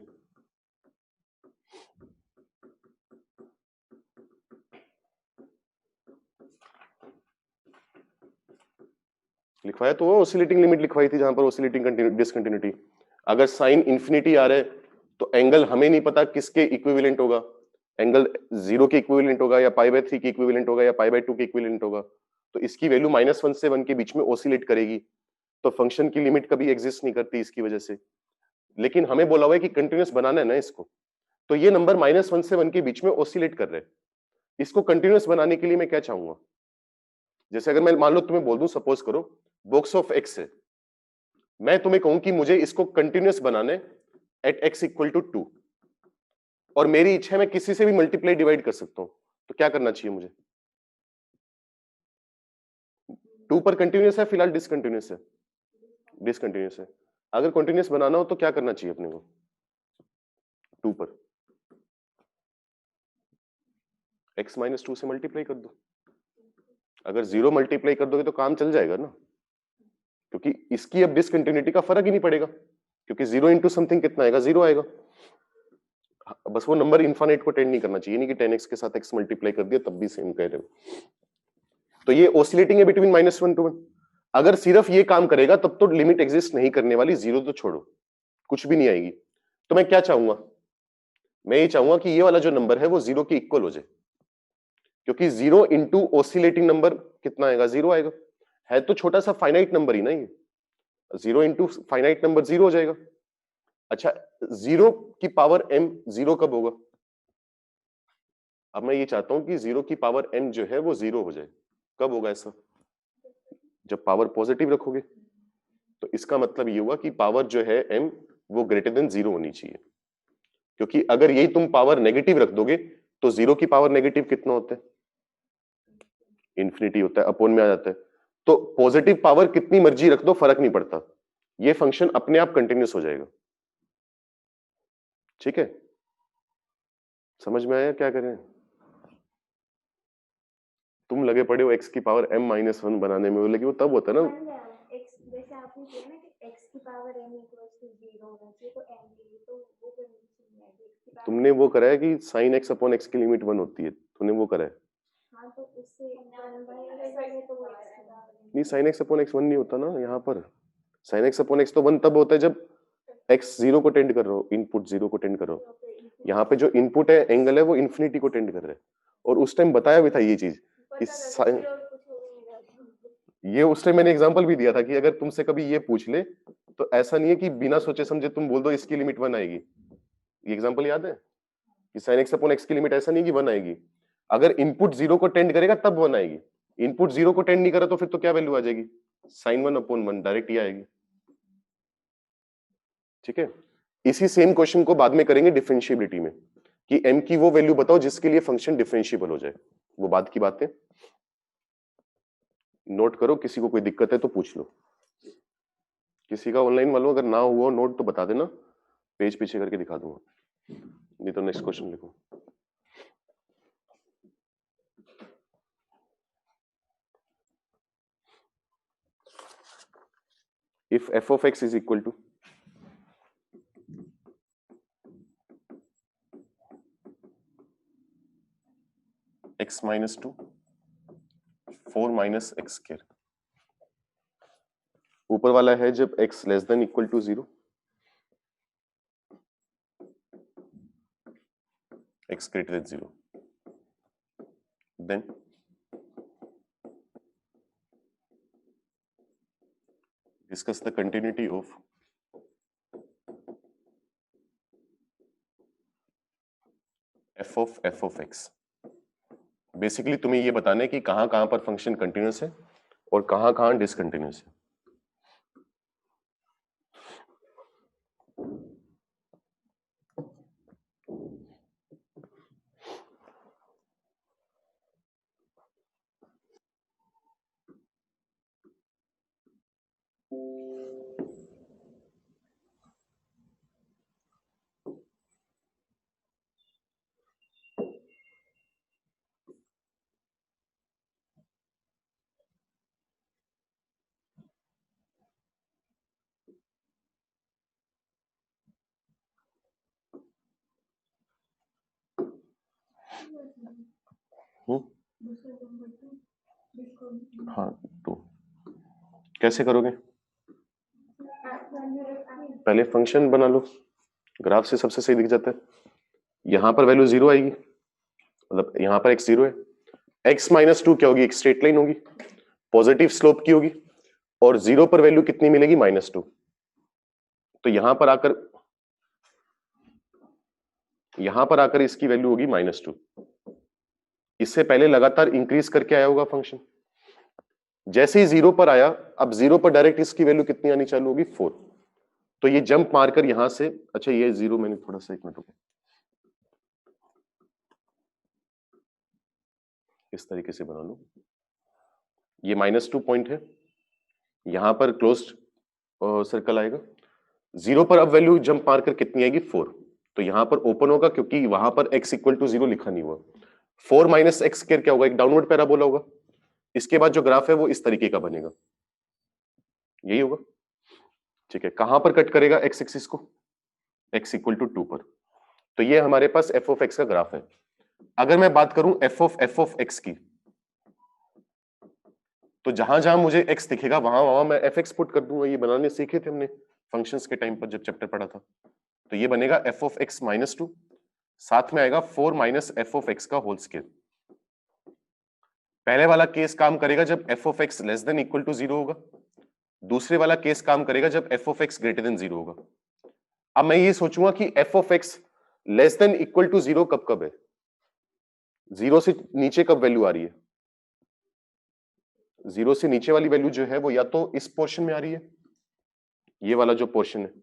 लिखवाया तो ऑसिलेटिंग लिमिट लिखवाई थी, जहां पर ऑसिलेटिंग डिसकंटिन्यूटी। अगर साइन इंफिनिटी आ रहा है तो एंगल हमें नहीं पता किसके इक्विवेलेंट होगा, एंगल 0 के इक्विवेलेंट होगा या π/3 के इक्विवेलेंट होगा या π/2 के इक्विवेलेंट होगा, तो इसकी वैल्यू -1 से 1 के बीच में ऑसिलेट करेगी, तो फंक्शन की लिमिट कभी एग्जिस्ट नहीं करती इसकी वजह से। लेकिन हमें बोला हुआ है कि कंटिन्यूअस बनाना है ना इसको, तो ये नंबर -1 से 1 के बीच में ऑसिलेट कर रहे हैं, इसको कंटिन्यूअस बनाने के लिए मैं क्या चाहूंगा, जैसे अगर मैं मान लो तुम्हें बोल दूं, सपोज करो बॉक्स ऑफ एक्स है, मैं तुम्हें कहूं कि मुझे इसको कंटिन्यूअस बनाने एट x = 2, और मेरी इच्छा है मैं किसी से भी मल्टीप्लाई डिवाइड कर सकता हूं, तो क्या करना चाहिए मुझे? 2 पर कंटिन्यूअस है फिलहाल, डिसकंटिन्यूअस है? डिसकंटिन्यूअस है। अगर कंटिन्यूअस बनाना हो तो क्या करना चाहिए अपने को? 2 पर x - 2 से मल्टीप्लाई कर दो, अगर 0 मल्टीप्लाई कर दोगे तो काम चल जाएगा ना, क्योंकि इसकी अब डिसकंटिन्यूटी का फर्क ही नहीं पड़ेगा, क्योंकि 0 इंटू समथिंग कितना आएगा, 0 आएगा। बस वो नंबर इनफाइनाइट को टेंड नहीं करना चाहिए, नहीं कि 10x के साथ x मल्टीप्लाई कर दिया तब भी सेम कह रहे हो। तो ये ऑसिलेटिंग है बिटवीन -1 to 1। अगर सिर्फ ये काम करेगा तब तो लिमिट एग्जिस्ट नहीं करने वाली, 0 तो छोड़ो, कुछ भी नहीं आएगी। तो मैं क्या चाहूंगा, मैं ये चाहूंगा कि ये वाला जो नंबर है वो 0 के इक्वल हो जाए, क्योंकि 0 इंटू ऑसिलेटिंग नंबर कितना आएगा, 0 आएगा, है तो छोटा सा फाइनाइट नंबर ही ना ये, 0 इंटू फाइनाइट नंबर 0 हो जाएगा। अच्छा, 0 की पावर m 0 कब होगा? अब मैं ये चाहता हूं कि 0 की पावर n जो है वो 0 हो जाए, कब होगा ऐसा? जब पावर पॉजिटिव रखोगे, तो इसका मतलब ये हुआ कि पावर जो है m वो ग्रेटर देन 0 होनी चाहिए, क्योंकि अगर यही तुम पावर नेगेटिव रख दोगे तो 0 की पावर नेगेटिव कितना होता है? इंफिनिटी होता है, अपॉन में आ जाता है। तो पॉजिटिव पावर कितनी मर्जी रख दो फर्क नहीं पड़ता, ये फंक्शन अपने आप कंटिन्यूस हो जाएगा। ठीक है, समझ में आया क्या करें? तुम लगे पड़े हो x की पावर m - 1 बनाने में, लेकिन वो तब होता है ना, जैसे आपने किया ना कि x की पावर n = 0 होना चाहिए, तो n के लिए तो वो कंडीशन नहीं आएगी। तुमने वो करा है कि sin x अपॉन x की लिमिट 1 होती है, तुमने वो करा है? हाँ, तो उससे 1/x है तो वो x की पावर नहीं, sin x अपॉन x 1 नहीं होता ना यहाँ पर, sin x अपॉन x तो 1 तब होता है जब x 0 को टेंड कर रहे हो, इनपुट 0 को टेंड कर रहे हो। यहाँ पे जो इनपुट है एंगल है वो इंफिनिटी को टेंड कर रहा है, और उस टाइम बताया भी था ये चीज, ये उस टाइम मैंने एग्जांपल भी दिया था कि अगर तुमसे कभी ये पूछ ले तो ऐसा नहीं है कि बिना सोचे समझे तुम बोल दो इसकी लिमिट 1 आएगी। ये एग्जांपल याद है? कि sin x अपॉन x की लिमिट ऐसा नहीं कि 1 आएगी, अगर इनपुट 0 को टेंड करेगा तब 1 आएगी, इनपुट 0 को टेंड नहीं करा तो फिर तो क्या वैल्यू आ जाएगी, sin 1 अपॉन 1 डायरेक्ट ये आएगी। ठीक है, इसी सेम क्वेश्चन को बाद में करेंगे डिफरेंशिएबिलिटी में कि m की वो वैल्यू बताओ जिसके लिए फंक्शन डिफरेंशिएबल हो जाए, वो बाद की बातें नोट करो, किसी को कोई दिक्कत है तो पूछ लो, किसी का ऑनलाइन वालों अगर ना हुआ नोट तो बता देना, पेज पीछे करके दिखा दूंगा, नहीं तो नेक्स्ट क्वेश्चन लिखो। If f of x is equal to x minus 2, 4 minus x square, ऊपर वाला है जब x less than equal to 0, x greater than 0, then discuss the continuity of f of x। Basically तुम्हें ये बताना है कि कहां कहां पर फंक्शन कंटिन्यूअस है और कहां कहां डिसकंटिन्यूअस है। हाँ तो कैसे करोगे, पहले फंक्शन बना लो, ग्राफ से सबसे सही दिख जाता है, यहां पर वैल्यू 0 आएगी, मतलब यहां पर x 0 है, x माइनस 2 क्या होगी, एक स्ट्रेट लाइन होगी, पॉजिटिव स्लोप की होगी, और 0 पर वैल्यू कितनी मिलेगी, -2, तो यहां पर आकर इसकी वैल्यू होगी -2, इससे पहले लगातार इंक्रीज करके आया होगा फंक्शन, जैसे ही 0 पर आया, अब 0 पर डायरेक्ट इसकी वैल्यू कितनी आनी चालू होगी, 4, तो ये जंप मारकर यहां से, अच्छा ये 0 मैंने थोड़ा सा 1 मिनट रुको, इस तरीके से बना लो, ये -2 पॉइंट है, यहां पर क्लोज्ड सर्कल आएगा, 0 पर अब वैल्यू जंप मारकर कितनी आएगी, 4, तो यहां पर ओपन होगा क्योंकि वहां पर x इक्वल टू 0 लिखा नहीं हुआ, 4 माइनस एक्स स्क्वायर क्या होगा, एक डाउनवर्ड पैराबोला होगा, इसके बाद जो ग्राफ है वो इस तरीके का बनेगा, यही होगा। ठीक है, कहां पर कट करेगा x एक्सिस को, x इक्वल टू 2 पर, तो ये हमारे पास f ऑफ x का ग्राफ है। अगर मैं बात करूं f ऑफ x की, तो जहां जहां मुझे x दिखेगा वहां वहां मैं fx पुट कर दूंगा, ये बनाने सीखे थे हमने फंक्शंस के टाइम पर जब चैप्टर पढ़ा था, तो ये बनेगा f ऑफ x -2, साथ में आएगा 4 माइनस f ऑफ x का होल स्क्वायर। पहले वाला केस काम करेगा जब f of x less than equal to 0 होगा, दूसरे वाला केस काम करेगा जब f of x greater than 0 होगा। अब मैं ये सोचूंगा कि f of x less than equal to 0 कब कब है, 0 से नीचे कब वैल्यू आ रही है, 0 से नीचे वाली वैल्यू जो है वो या तो इस पोर्शन में आ रही है, ये वाला जो पोर्शन है,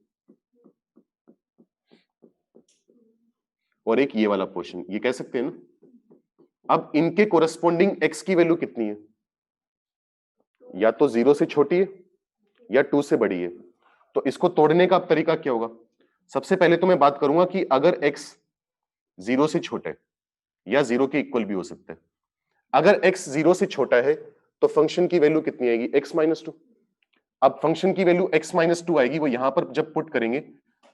और एक ये वाला पोर्शन, ये कह सकते हैं ना। अब इनके कोरस्पॉन्डिंग x की वैल्यू कितनी है, या तो 0 से छोटी है या 2 से बड़ी है, तो इसको तोड़ने का तरीका क्या होगा, सबसे पहले तो मैं बात करूंगा कि अगर x 0 से छोटा है या 0 के इक्वल भी हो सकता है, अगर x 0 से छोटा है तो फंक्शन की वैल्यू कितनी आएगी, x -2। अब फंक्शन की वैल्यू x -2 आएगी, वो यहां पर जब पुट करेंगे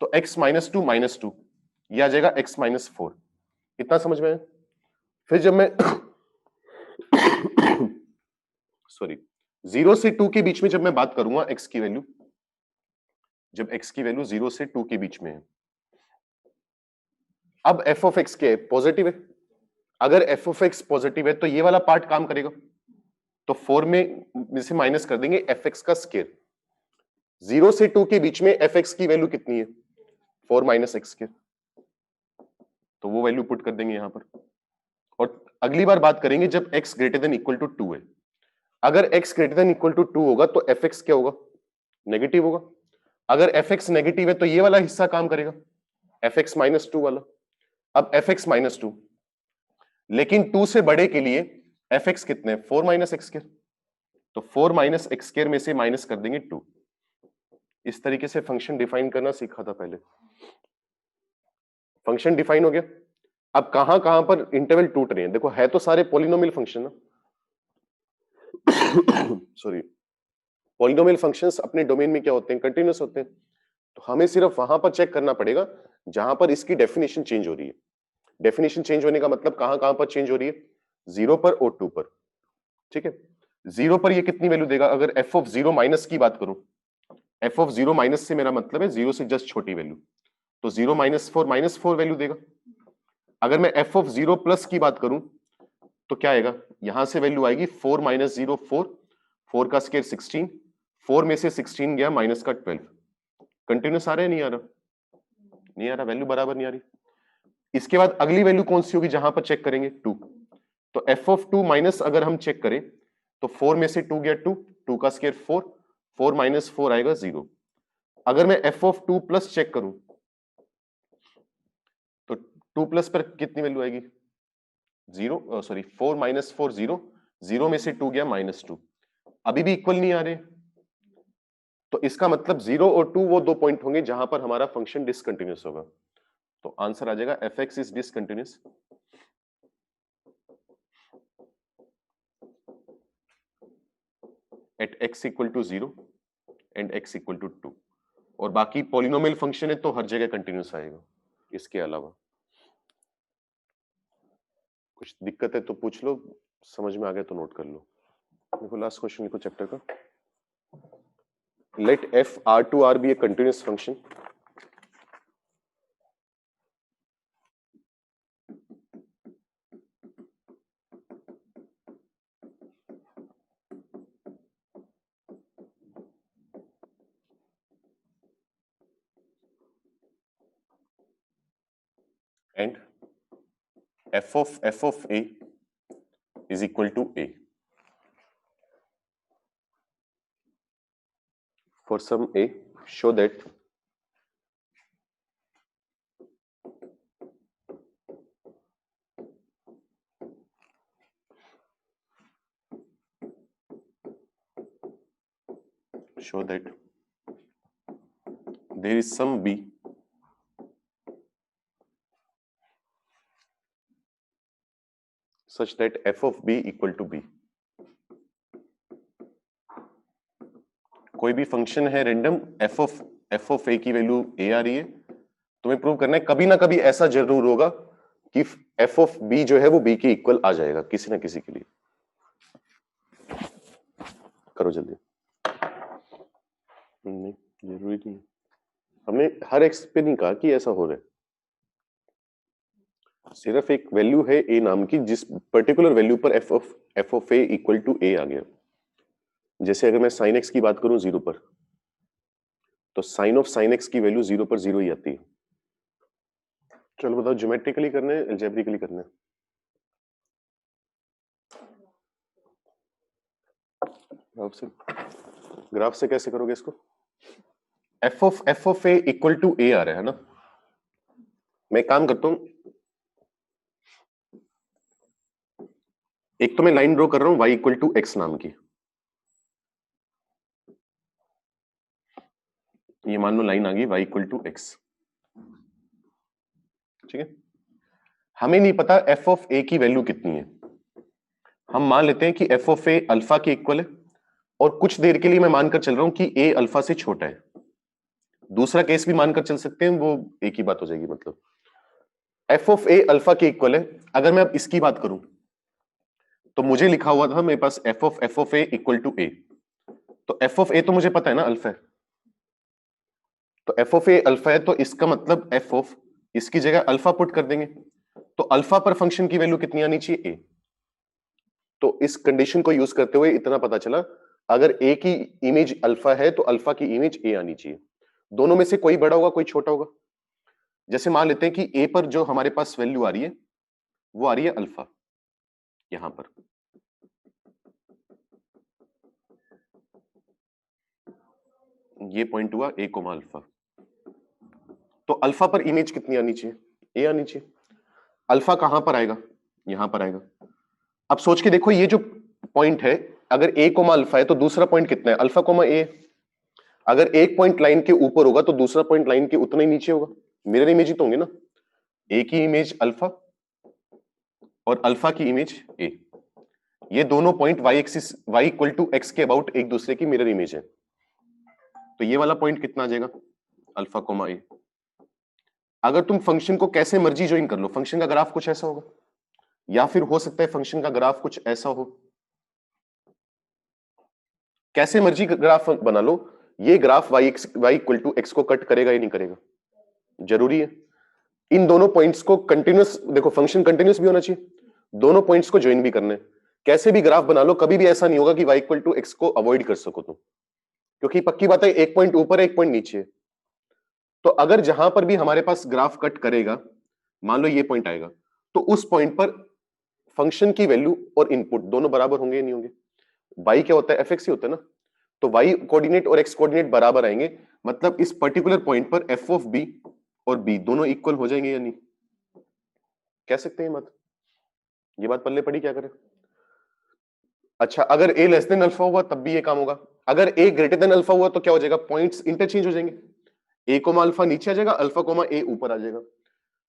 तो x -2 ये आ जाएगा x -4, इतना समझ में आया। फिर जब मैं सॉरी 0 से 2 के बीच में जब मैं बात करूंगा x की वैल्यू, जब x की वैल्यू 0 से 2 के बीच में है, अब f ऑफ x क्या है, पॉजिटिव है, अगर f ऑफ x पॉजिटिव है तो ये वाला पार्ट काम करेगा, तो 4 में से माइनस कर देंगे fx का स्क्वायर, 0 से 2 के बीच में fx की वैल्यू कितनी है, 4 माइनस एक्स स्क्वायर, तो वो वैल्यू पुट कर देंगे यहां पर, और अगली बार बात करेंगे जब x greater than equal to 2 है। अगर x greater than equal to 2 होगा तो fx क्या होगा, नेगेटिव होगा। अगर fx नेगेटिव है तो ये वाला हिस्सा काम करेगा, fx माइनस 2 वाला। अब fx माइनस 2, लेकिन 2 से बड़े के लिए fx कितने, 4 माइनस एक्स स्क्वायर, तो 4 माइनस एक्स स्क्वायर में से माइनस कर देंगे 2। इस तरीके से फंक्शन डिफाइन करना सीखा था पहले। फंक्शन डिफाइन हो गया। अब कहां कहां पर इंटरवल टूट रहे हैं, देखो है तो सारे पॉलिनोमियल फंक्शन ना सॉरी, पॉलिनोमियल फंक्शंस अपने डोमेन में क्या होते हैं, कंटिन्यूअस होते हैं। तो हमें सिर्फ वहां पर चेक करना पड़ेगा जहां पर इसकी डेफिनेशन चेंज हो रही है। डेफिनेशन चेंज होने का मतलब कहां कहां पर चेंज हो रही है, 0 पर और 2 पर। ठीक है, 0 पर ये कितनी वैल्यू देगा, अगर f ऑफ 0 माइनस की बात करूं, f ऑफ 0 माइनस से मेरा मतलब है 0 से जस्ट छोटी वैल्यू, तो 0 माइनस 4 वैल्यू देगा। अगर मैं f ऑफ 0 प्लस की बात करूं तो क्या आएगा, यहां से वैल्यू आएगी 4 माइनस 0 4, 4 का स्क्वायर 16, 4 में से 16 गया माइनस का 12। कंटिन्यूस आ रहा है, नहीं आ रहा, नहीं आ रहा, वैल्यू बराबर नहीं आ रही। इसके बाद अगली वैल्यू कौन सी होगी जहां पर चेक करेंगे, 2। तो f ऑफ 2 माइनस अगर हम चेक करें तो 4 में से 2 गया 2, 2 का स्क्वायर 4, 4 माइनस 4 आएगा 0। अगर मैं f ऑफ 2 प्लस चेक करूं तो 2 प्लस पर कितनी वैल्यू आएगी, 0, सॉरी 4 माइनस 4 0, 0 में से 2 गया माइनस 2, अभी भी इक्वल नहीं आ रहे। तो इसका मतलब 0 और 2 वो दो पॉइंट होंगे जहां पर हमारा फंक्शन डिसकंटिन्यूअस होगा। तो आंसर आ जाएगा fx is discontinuous at x equal to 0 and x equal to 2। और बाकी पॉलिनोमियल फंक्शन है तो हर जगह कंटिन्यूअस आएगा। इसके अलावा कुछ दिक्कत है तो पूछ लो, समझ में आ गया तो नोट कर लो। देखो लास्ट क्वेश्चन लिखो चैप्टर का। Let f r to r be a continuous function and f of a is equal to a for some a, show that there is some b such that f of b equal to b। कोई भी फंक्शन है रैंडम, f of a की वैल्यू a आ रही है, तुम्हें प्रूव करना है कभी ना कभी ऐसा जरूर होगा कि f of b जो है वो b के इक्वल आ जाएगा किसी ना किसी के लिए। करो जल्दी, नहीं जरूरी नहीं, हमने हर एक्स पे नहीं कहा कि ऐसा हो रहा है, सिर्फ एक वैल्यू है a नाम की जिस पर्टिकुलर वैल्यू पर f of a equal to a आ गया। जैसे अगर मैं sin x की बात करूं 0 पर, तो sin ऑफ sin x की वैल्यू 0 पर 0 ही आती है। चलो बताओ ज्योमेट्रिकली करना है, अलजेब्रिकली करना है? ग्राफ से कैसे करोगे इसको? f of a equal to a आ रहा है ना, मैं काम करता हूं, एक तो मैं लाइन ड्रॉ कर रहा हूं y इक्वल टू x नाम की, ये मान लो लाइन आ गई y इक्वल टू x। ठीक है, हमें नहीं पता f ऑफ a की वैल्यू कितनी है, हम मान लेते हैं कि f ऑफ a अल्फा के इक्वल है, और कुछ देर के लिए मैं मानकर चल रहा हूं कि a अल्फा से छोटा है। दूसरा केस भी मानकर चल सकते हैं, वो एक ही बात हो जाएगी। मतलब f ऑफ a अल्फा के इक्वल है, अगर मैं अब इसकी बात करूं तो मुझे लिखा हुआ था मेरे पास f of a equal to a, तो f ऑफ a तो मुझे पता है ना अल्फा है, तो f ऑफ a अल्फा है, तो इसका मतलब f ऑफ, इसकी जगह अल्फा पुट कर देंगे, तो अल्फा पर फंक्शन की वैल्यू कितनी आनी चाहिए, a। तो इस कंडीशन को यूज करते हुए इतना पता चला, अगर a की इमेज अल्फा है तो अल्फा की इमेज a आनी चाहिए। दोनों में से कोई बड़ा होगा कोई छोटा होगा, जैसे मान लेते हैं कि ए पर जो हमारे पास वैल्यू आ रही है वो आ रही है अल्फा, यहां पर ये पॉइंट हुआ ए कोमा अल्फा, तो अल्फा पर इमेज कितनी आनी चाहिए? ए आनी चाहिए। अल्फा कहां पर आएगा? यहां पर आएगा। अब सोच के देखो, ये जो पॉइंट है, अगर ए कोमा अल्फा है तो दूसरा पॉइंट कितना है? अल्फा कोमा ए। अगर एक पॉइंट लाइन के ऊपर होगा तो दूसरा पॉइंट लाइन के उतना ही नीचे होगा। मिरर इमेज ही तो होंगे ना, ए की इमेज अल्फा और अल्फा की इमेज ए। ये दोनों point y axis y equal to x के अबाउट एक दूसरे की मिरर इमेज है। तो ये वाला पॉइंट कितना आ जाएगा? अल्फा कोमा ए। अगर तुम फंक्शन को कैसे मर्जी ज्वाइन कर लो, फंक्शन का ग्राफ कुछ ऐसा होगा, या फिर हो सकता है फंक्शन का ग्राफ कुछ ऐसा हो। कैसे मर्जी ग्राफ बना लो, ये graph y equal to x को कट करेगा या नहीं करेगा? जरूरी है। इन दोनों पॉइंट्स को कंटिन्यूअस, देखो फंक्शन कंटिन्यूअस भी होना चाहिए, दोनों पॉइंट्स को ज्वाइन भी करने। कैसे भी ग्राफ बना लो, कभी भी ऐसा नहीं होगा कि y इक्वल टू x को अवॉइड कर सको तुम, क्योंकि पक्की बात है एक पॉइंट ऊपर है एक पॉइंट नीचे है। तो अगर जहां पर भी हमारे पास ग्राफ कट करेगा, मान लो ये पॉइंट आएगा, तो उस पॉइंट पर फंक्शन की वैल्यू और इनपुट दोनों बराबर होंगे या नहीं होंगे? y क्या होता है? fx ही होता है ना। तो y कोऑर्डिनेट और x कोऑर्डिनेट बराबर आएंगे, मतलब इस पर्टिकुलर पॉइंट पर f ऑफ b और b दोनों इक्वल हो जाएंगे या नहीं? कह सकते हैं मत, ये बात पल्ले पड़ी, क्या करें? अच्छा, अगर a लेस देन अल्फा हुआ तब भी ये काम होगा, अगर a ग्रेटर देन अल्फा हुआ तो क्या हो जाएगा? पॉइंट्स इंटरचेंज हो जाएंगे, a कोमा अल्फा नीचे आ जाएगा, अल्फा कोमा a ऊपर आ जाएगा।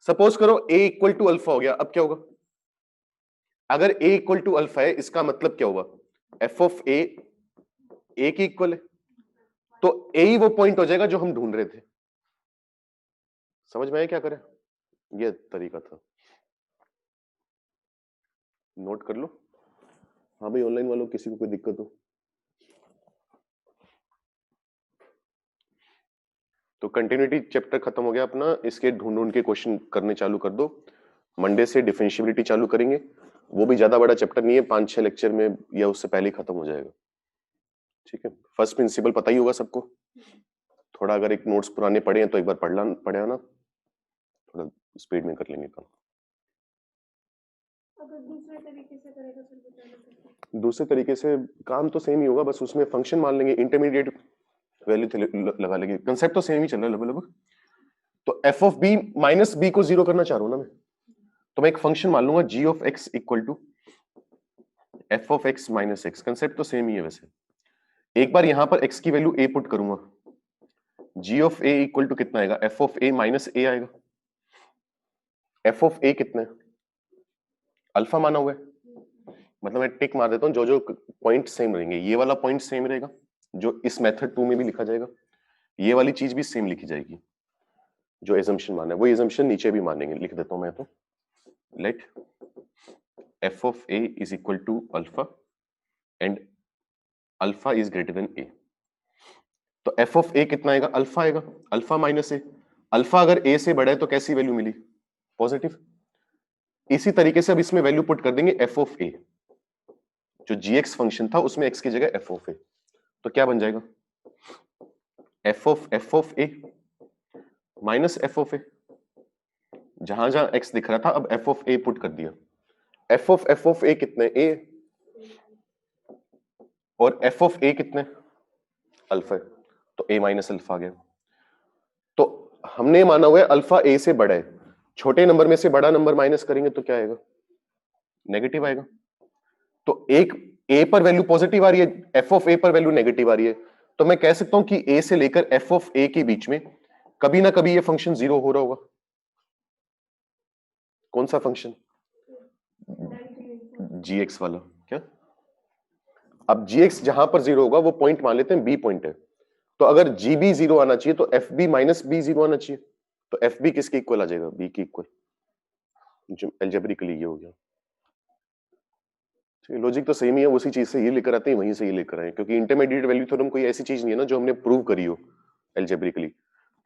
सपोज करो a इक्वल टू अल्फा हो गया, अब क्या होगा? अगर a इक्वल टू अल्फा है, इसका मतलब क्या हुआ? f ऑफ a की इक्वल है, तो a ही वो पॉइंट हो जाएगा जो हम ढूंढ रहे थे। समझ में आया क्या करें? ये तरीका था, नोट कर लो। हाँ भाई, ऑनलाइन वालों किसी को कोई दिक्कत हो तो कंटिन्यूटी चैप्टर खत्म हो गया अपना, इसके ढूंढ ढूंढ के क्वेश्चन करने चालू कर दो। मंडे से डिफरेंशियबिलिटी चालू करेंगे, वो भी ज्यादा बड़ा चैप्टर नहीं है, 5-6 लेक्चर में या उससे पहले ही खत्म हो जाएगा। ठीक है, फर्स्ट प्रिंसिपल पता ही होगा सबको, थोड़ा अगर एक नोट्स पुराने पढ़े हैं तो एक बार पढ़े ना, थोड़ा स्पीड में कर लेंगे काम। अगर दूसरे तरीके से करेगा फिर बताना। दूसरे तरीके से काम तो सेम ही होगा, बस उसमें फंक्शन मान लेंगे, इंटरमीडिएट वैल्यू लगा लेंगे, कंसेप्ट तो सेम ही चल रहा है लगभग। तो F of b minus b को जीरो करना चाह रहा हूं ना मैं, तो मैं एक फंक्शन मान लूंगा G of x equal to F of X minus X, concept तो सेम ही है वैसे। एक बार यहां पर एक्स की वैल्यू ए पुट करूंगा, जी ऑफ ए इक्वल टू कितना आएगा? एफ ऑफ ए माइनस ए आएगा। एफ ऑफ ए कितना है? अल्फा माना हुआ है, मतलब मैं टिक मार देता हूं, जो जो पॉइंट सेम रहेंगे, ये वाला पॉइंट सेम रहेगा जो इस मेथड 2 में भी लिखा जाएगा, ये वाली चीज भी सेम लिखी जाएगी, जो एजम्पशन माना है वो एजम्पशन नीचे भी मानेंगे। लिख देता हूं मैं, तो let F of A is equal to alpha and alpha is greater than A. तो एफ ऑफ ए कितना आएगा? अल्फा आएगा, अल्फा माइनस ए। अल्फा अगर ए से बड़ा है तो कैसी वैल्यू मिली? पॉजिटिव। इसी तरीके से अब इसमें वैल्यू पुट कर देंगे एफ ऑफ ए, जो जी एक्स फंक्शन था उसमें एक्स की जगह एफ ऑफ ए, तो क्या बन जाएगा? F of A minus F of A, जहां जहां एक्स दिख रहा था अब एफ ऑफ ए पुट कर दिया। एफ ऑफ ए कितने? ए, और एफ ऑफ ए कितने? अल्फा, तो ए माइनस अल्फा आ गया। तो हमने माना हुआ है अल्फा ए से बड़ा है, छोटे नंबर में से बड़ा नंबर माइनस करेंगे तो क्या आएगा? नेगेटिव आएगा। तो एक ए पर वैल्यू पॉजिटिव आ रही है, एफ ऑफ ए पर वैल्यू नेगेटिव आ रही है, तो मैं कह सकता हूं कि ए से लेकर एफ ऑफ ए के बीच में कभी ना कभी ये फंक्शन जीरो हो रहा होगा। कौन सा फंक्शन? जी एक्स वाला। क्या? अब जी एक्स जहां पर जीरो होगा वो पॉइंट मान लेते हैं बी पॉइंट है, तो अगर जी बी जीरो आना चाहिए तो f b minus b zero आना चाहिए, तो एफ बी किसके इक्वल आ जाएगा? बी के इक्वल। जो एल्जेब्रिकली ये हो गया, लॉजिक तो सेम ही है, उसी चीज से ये लेकर आते हैं, वहीं से ये लेकर आए, क्योंकि इंटरमीडिएट वैल्यू थ्योरम कोई ऐसी चीज नहीं है ना जो हमने प्रूव करी हो एल्जेब्रिकली।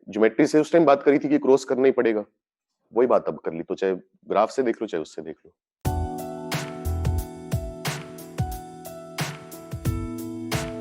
ज्योमेट्री से उस टाइम बात करी थी कि क्रॉस करना ही पड़ेगा, वही बात अब कर ली, तो चाहे ग्राफ से देख लो चाहे उससे देख लो।